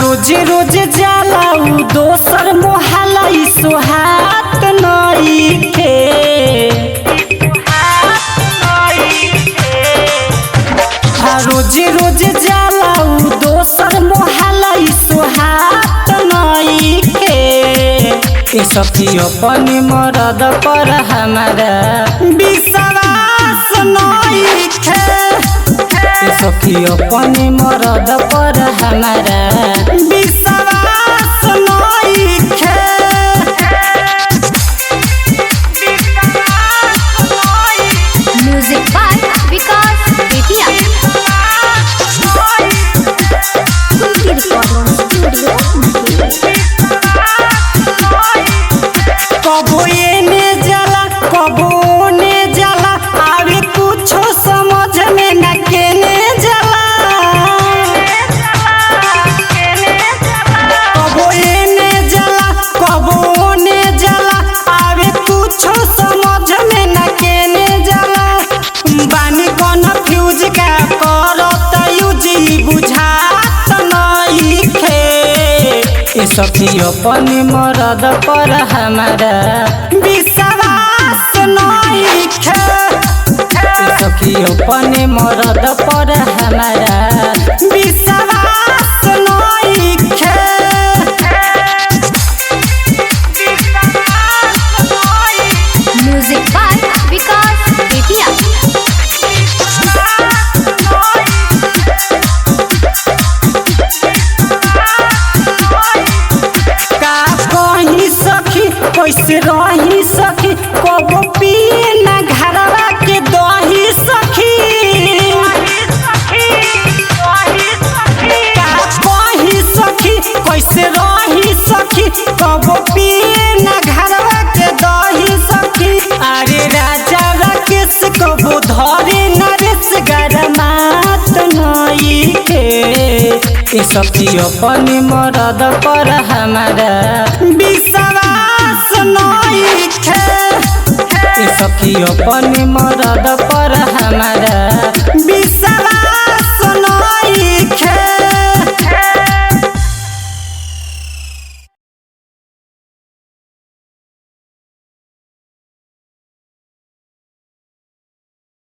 रोज रोज जाला दोसर मोहल्ला सोहात नइखे। रोज रोज जाला दोसर मोहल्ला सोहात नइखे। ए सखी अपन मरद पर हमारा विश्वास नइखे। ए सखी अपन मरद पर हमारा विश्वास नइखे। म्यूजिक बाय विकास बेतिया। कबो एने जाला कबो ओने जाला आवे कुछो समझ में न केने जाला। कबो एने जाला कबो ओने जाला आवे कुछो समझ में न केने जाला। बानी कन्फ्यूज का करत यूज बुझात नइखे। ए सखी अपन मरद पर हमारा विश्वास नइखे। ए सखी अपन मरद पर हमारा विश्वास नइखे। म्यूजिक बाय विकास बेतिया। कैसे रही सखी कबो पिए ना घरवा के दही सखी। का कही सखी कैसे रही सखी कबो पिए ना घरवा के दही सखी। अरे राजा राकेश कबो धरे नरेश गरमात नइखे। ए सखी अपन मरद पर हमारा विश्वास नइखे। ए सखी अपन मरद पर हमारा